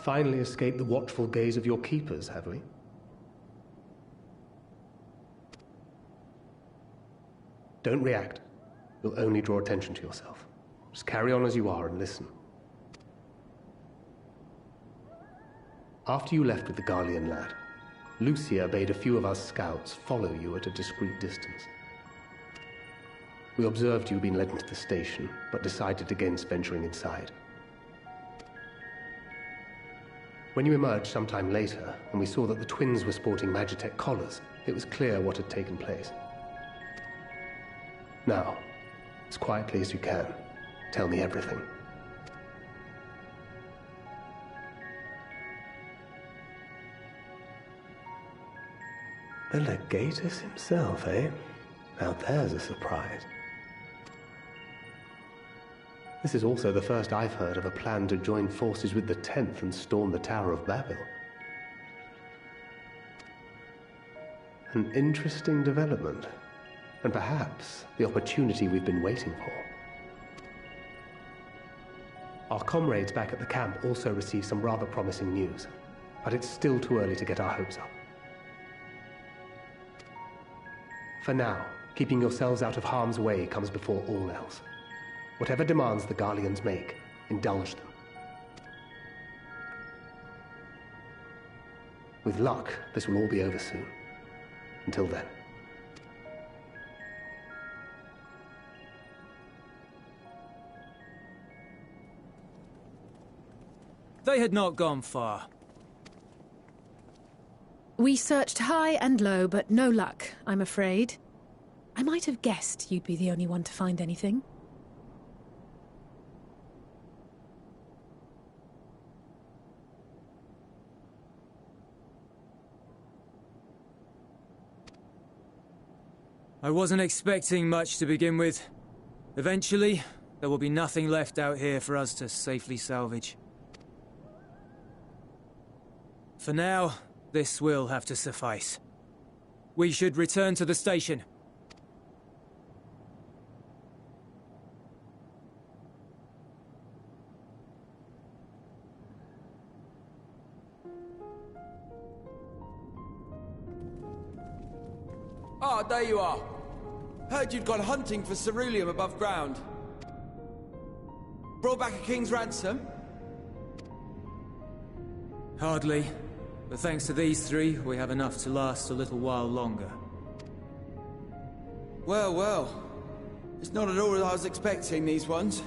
finally escaped the watchful gaze of your keepers, have we? Don't react. You'll only draw attention to yourself. Just carry on as you are and listen. After you left with the Garlean lad, Lucia bade a few of us scouts follow you at a discreet distance. We observed you being led into the station, but decided against venturing inside. When you emerged sometime later, and we saw that the twins were sporting Magitech collars, it was clear what had taken place. Now, as quietly as you can, tell me everything. The Legatus himself, eh? Now there's a surprise. This is also the first I've heard of a plan to join forces with the 10th and storm the Tower of Babel. An interesting development, and perhaps the opportunity we've been waiting for. Our comrades back at the camp also received some rather promising news, but it's still too early to get our hopes up. For now, keeping yourselves out of harm's way comes before all else. Whatever demands the Garleans make, indulge them. With luck, this will all be over soon. Until then. They had not gone far. We searched high and low, but no luck, I'm afraid. I might have guessed you'd be the only one to find anything. I wasn't expecting much to begin with. Eventually, there will be nothing left out here for us to safely salvage. For now, this will have to suffice. We should return to the station. Ah, there you are. Heard you'd gone hunting for ceruleum above ground. Brought back a king's ransom? Hardly. But thanks to these three, we have enough to last a little while longer. Well, well. It's not at all as I was expecting, these ones.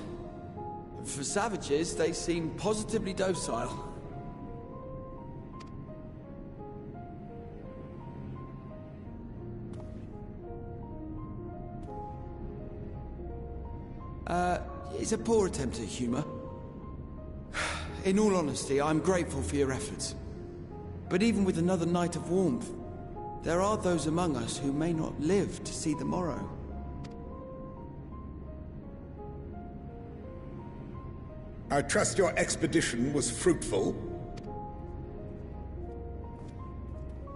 For savages, they seem positively docile. It's a poor attempt at humor. In all honesty, I'm grateful for your efforts. But even with another night of warmth, there are those among us who may not live to see the morrow. I trust your expedition was fruitful.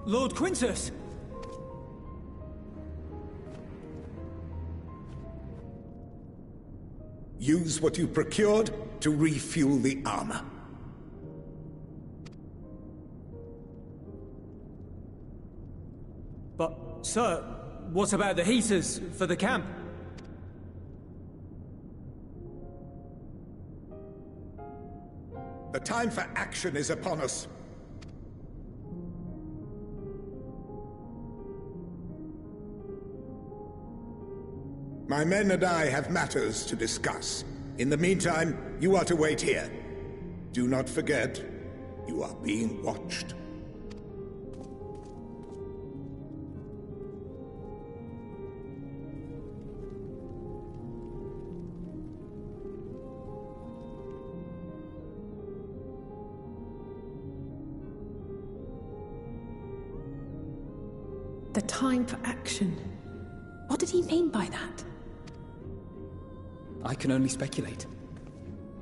Lord Quintus! Use what you procured to refuel the armor. But, sir, what about the heaters for the camp? The time for action is upon us. My men and I have matters to discuss. In the meantime, you are to wait here. Do not forget, you are being watched. The time for action. What did he mean by that? I can only speculate.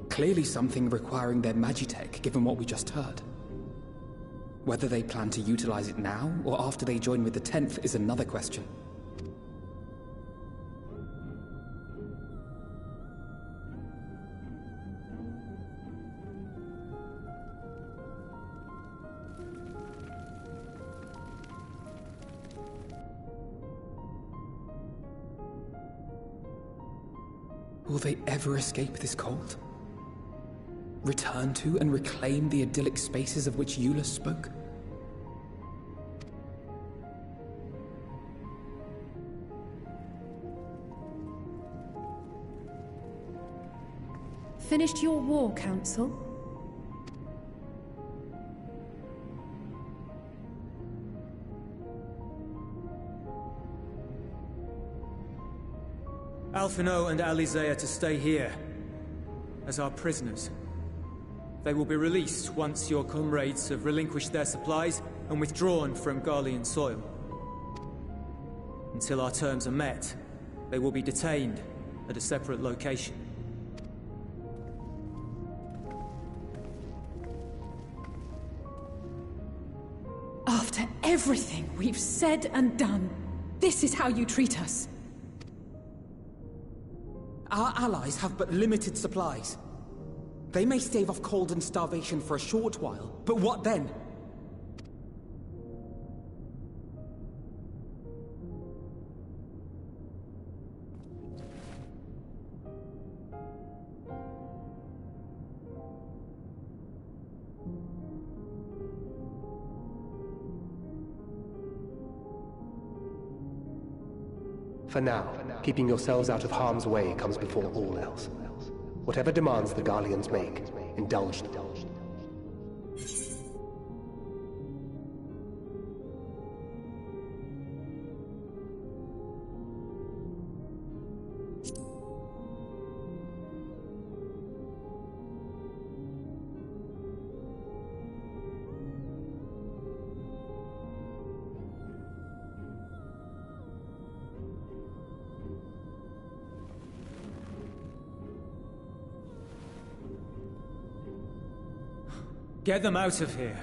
Clearly something requiring their magitech, given what we just heard. Whether they plan to utilize it now, or after they join with the 10th, is another question. Will they ever escape this cult? Return to and reclaim the idyllic spaces of which Eula spoke? Finished your war, Council? Alphino and Alizé are to stay here, as our prisoners. They will be released once your comrades have relinquished their supplies and withdrawn from Garlean soil. Until our terms are met, they will be detained at a separate location. After everything we've said and done, this is how you treat us. Our allies have but limited supplies. They may stave off cold and starvation for a short while, but what then? For now, keeping yourselves out of harm's way comes before all else. Whatever demands the Garleans make, indulge them. Get them out of here.